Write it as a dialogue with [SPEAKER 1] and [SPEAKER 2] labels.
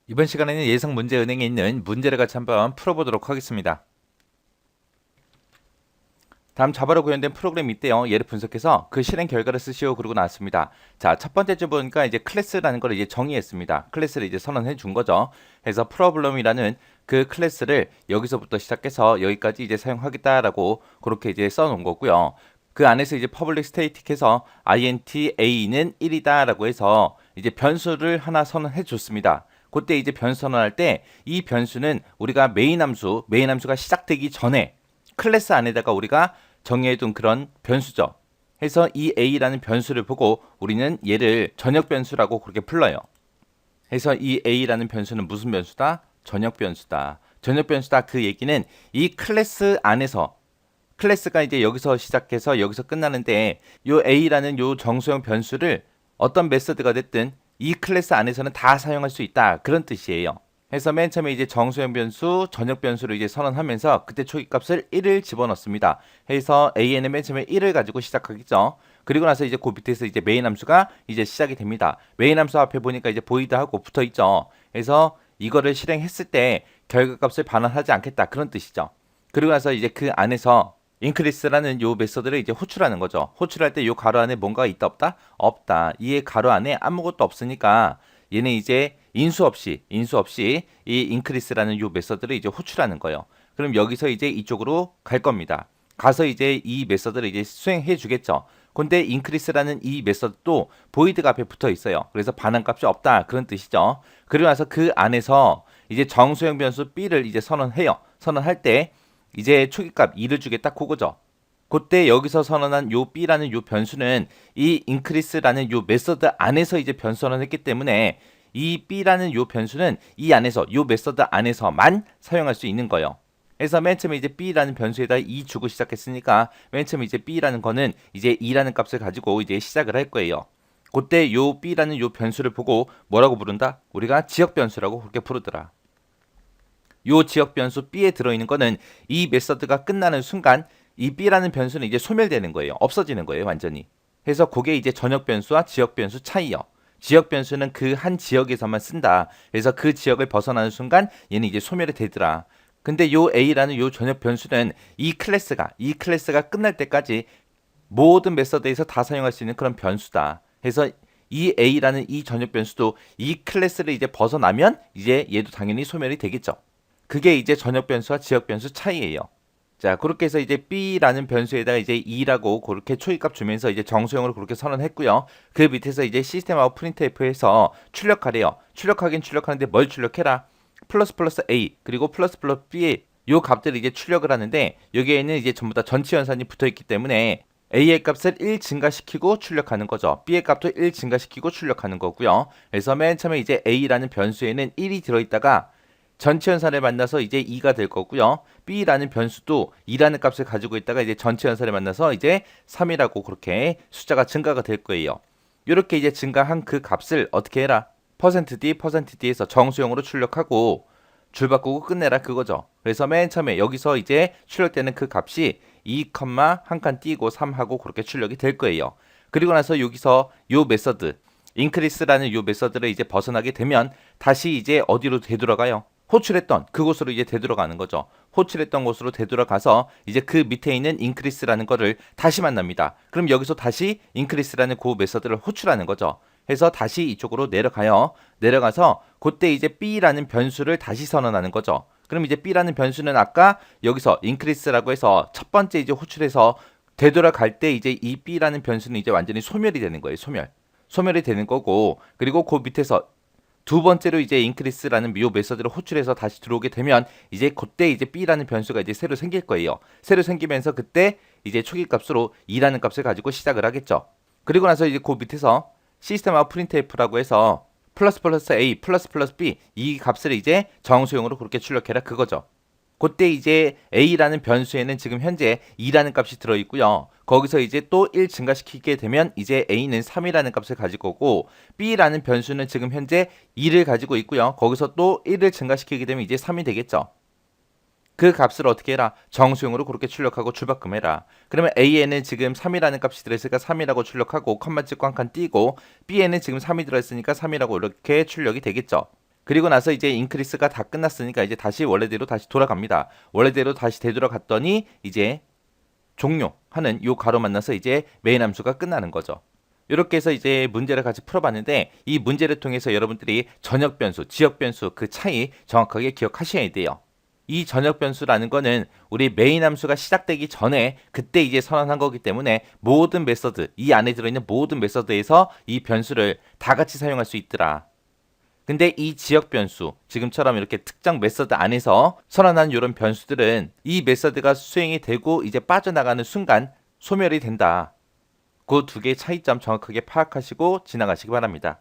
[SPEAKER 1] 이번 시간에는 예상 문제 은행에 있는 문제를 같이 한번 풀어보도록 하겠습니다. 다음 자바로 구현된 프로그램이 있대요. 얘를 분석해서 그 실행 결과를 쓰시오. 그러고 나왔습니다. 자, 첫 번째 줄 보니까 이제 클래스라는 걸 이제 정의했습니다. 클래스를 이제 선언해 준 거죠. 그래서 프로블럼이라는 그 클래스를 여기서부터 시작해서 여기까지 이제 사용하겠다라고 그렇게 이제 써놓은 거고요. 그 안에서 이제 public static해서 int a는 1이다라고 해서 이제 변수를 하나 선언해 줬습니다. 그때 이제 변수 선언할 때 이 변수는 우리가 메인 함수가 시작되기 전에 클래스 안에다가 우리가 정의해둔 그런 변수죠. 해서 이 a라는 변수를 보고 우리는 얘를 전역 변수라고 그렇게 불러요. 해서 이 a라는 변수는 무슨 변수다? 전역 변수다. 전역 변수다. 그 얘기는 이 클래스 안에서 클래스가 이제 여기서 시작해서 여기서 끝나는데 요 a라는 요 정수형 변수를 어떤 메서드가 됐든 이 클래스 안에서는 다 사용할 수 있다. 그런 뜻이에요. 해서 맨 처음에 이제 정수형 변수, 전역 변수를 이제 선언하면서 그때 초기값을 1을 집어넣습니다. 해서 a는 맨 처음에 1을 가지고 시작하겠죠. 그리고 나서 이제 그 밑에서 이제 메인 함수가 이제 시작이 됩니다. 메인 함수 앞에 보니까 이제 보이드하고 붙어 있죠. 그래서 이거를 실행했을 때 결과값을 반환하지 않겠다. 그런 뜻이죠. 그리고 나서 이제 그 안에서 increase라는 요 메서드를 이제 호출하는 거죠. 호출할 때 요 가로 안에 뭔가가 있다 없다? 없다. 이 가로 안에 아무것도 없으니까 얘는 이제 인수 없이 이 increase라는 요 메서드를 이제 호출하는 거예요. 그럼 여기서 이제 이쪽으로 갈 겁니다. 가서 이제 이 메서드를 이제 수행해 주겠죠. 근데 increase라는 이 메서드도 void가 앞에 붙어 있어요. 그래서 반환값이 없다. 그런 뜻이죠. 그리고 나서 그 안에서 이제 정수형 변수 b를 이제 선언해요. 선언할 때 이제 초기값 2를 주겠다. 그거죠. 그때 여기서 선언한 요 b라는 요 변수는 이 increase라는 요 메서드 안에서 이제 변수 선언했기 때문에 이 b라는 요 변수는 이 안에서 요 메서드 안에서만 사용할 수 있는 거예요. 그래서 맨 처음에 이제 b라는 변수에다 2 주고 시작했으니까 맨 처음에 이제 b라는 거는 이제 2라는 값을 가지고 이제 시작을 할 거예요. 그때 요 b라는 요 변수를 보고 뭐라고 부른다? 우리가 지역 변수라고 그렇게 부르더라. 요 지역 변수 b에 들어있는 거는 이 메서드가 끝나는 순간 이 b라는 변수는 이제 소멸되는 거예요. 없어지는 거예요, 완전히. 그래서 그게 이제 전역 변수와 지역 변수 차이요. 지역 변수는 그 한 지역에서만 쓴다. 그래서 그 지역을 벗어나는 순간 얘는 이제 소멸이 되더라. 근데 요 a라는 요 전역 변수는 이 클래스가 끝날 때까지 모든 메서드에서 다 사용할 수 있는 그런 변수다. 그래서 이 a라는 이 전역 변수도 이 클래스를 이제 벗어나면 이제 얘도 당연히 소멸이 되겠죠. 그게 이제 전역 변수와 지역 변수 차이예요. 자, 그렇게 해서 이제 b라는 변수에다가 이제 2라고 그렇게 초기값 주면서 이제 정수형으로 그렇게 선언했고요. 그 밑에서 이제 시스템 아웃 프린트f에서 출력하래요. 출력하긴 출력하는데 뭘 출력해라? 플러스 플러스 a 그리고 플러스 플러스 b의 요 값들을 이제 출력을 하는데 여기에는 이제 전부 다 전치 연산이 붙어 있기 때문에 a의 값을 1 증가시키고 출력하는 거죠. b의 값도 1 증가시키고 출력하는 거고요. 그래서 맨 처음에 이제 a라는 변수에는 1이 들어있다가 전체 연산을 만나서 이제 2가 될 거고요. b라는 변수도 2라는 값을 가지고 있다가 이제 전체 연산을 만나서 이제 3이라고 그렇게 숫자가 증가가 될 거예요. 이렇게 이제 증가한 그 값을 어떻게 해라? %d%d에서 정수형으로 출력하고 줄 바꾸고 끝내라 그거죠. 그래서 맨 처음에 여기서 이제 출력되는 그 값이 2, 한 칸 띄고 3하고 그렇게 출력이 될 거예요. 그리고 나서 여기서 요 메서드 increase라는 요 메서드를 이제 벗어나게 되면 다시 이제 어디로 되돌아가요? 호출했던 그곳으로 이제 되돌아가는 거죠. 호출했던 곳으로 되돌아가서 이제 그 밑에 있는 increase라는 거를 다시 만납니다. 그럼 여기서 다시 increase라는 그 메서드를 호출하는 거죠. 해서 다시 이쪽으로 내려가요. 내려가서 그때 이제 b라는 변수를 다시 선언하는 거죠. 그럼 이제 b라는 변수는 아까 여기서 increase라고 해서 첫 번째 이제 호출해서 되돌아갈 때 이제 이 b라는 변수는 이제 완전히 소멸이 되는 거예요. 소멸이 되는 거고 그리고 그 밑에서 두 번째로 이제 increase라는 요 메서드를 호출해서 다시 들어오게 되면 이제 그때 이제 b라는 변수가 이제 새로 생길 거예요. 새로 생기면서 그때 이제 초기 값으로 2라는 값을 가지고 시작을 하겠죠. 그리고 나서 이제 그 밑에서 시스템 아웃 printf라고 해서 플러스 플러스 a 플러스 플러스 b 이 값을 이제 정수형으로 그렇게 출력해라 그거죠. 그때 이제 a라는 변수에는 지금 현재 2라는 값이 들어있고요. 거기서 이제 또 1 증가시키게 되면 이제 a는 3이라는 값을 가지고 오고 b라는 변수는 지금 현재 2를 가지고 있고요. 거기서 또 1을 증가시키게 되면 이제 3이 되겠죠. 그 값을 어떻게 해라? 정수형으로 그렇게 출력하고 출바꿈해라. 그러면 a에는 지금 3이라는 값이 들어있으니까 3이라고 출력하고 컴마 찍고 한 칸 띄고 b에는 지금 3이 들어있으니까 3이라고 이렇게 출력이 되겠죠. 그리고 나서 이제 인크리스가 다 끝났으니까 이제 다시 원래대로 다시 돌아갑니다. 원래대로 다시 되돌아갔더니 이제 종료하는 요 가로 만나서 이제 메인 함수가 끝나는 거죠. 이렇게 해서 이제 문제를 같이 풀어봤는데 이 문제를 통해서 여러분들이 전역 변수, 지역 변수 그 차이 정확하게 기억하셔야 돼요. 이 전역 변수라는 거는 우리 메인 함수가 시작되기 전에 그때 이제 선언한 거기 때문에 모든 메서드, 이 안에 들어있는 모든 메서드에서 이 변수를 다 같이 사용할 수 있더라. 근데 이 지역 변수, 지금처럼 이렇게 특정 메서드 안에서 선언한 이런 변수들은 이 메서드가 수행이 되고 이제 빠져나가는 순간 소멸이 된다. 그 두 개의 차이점 정확하게 파악하시고 지나가시기 바랍니다.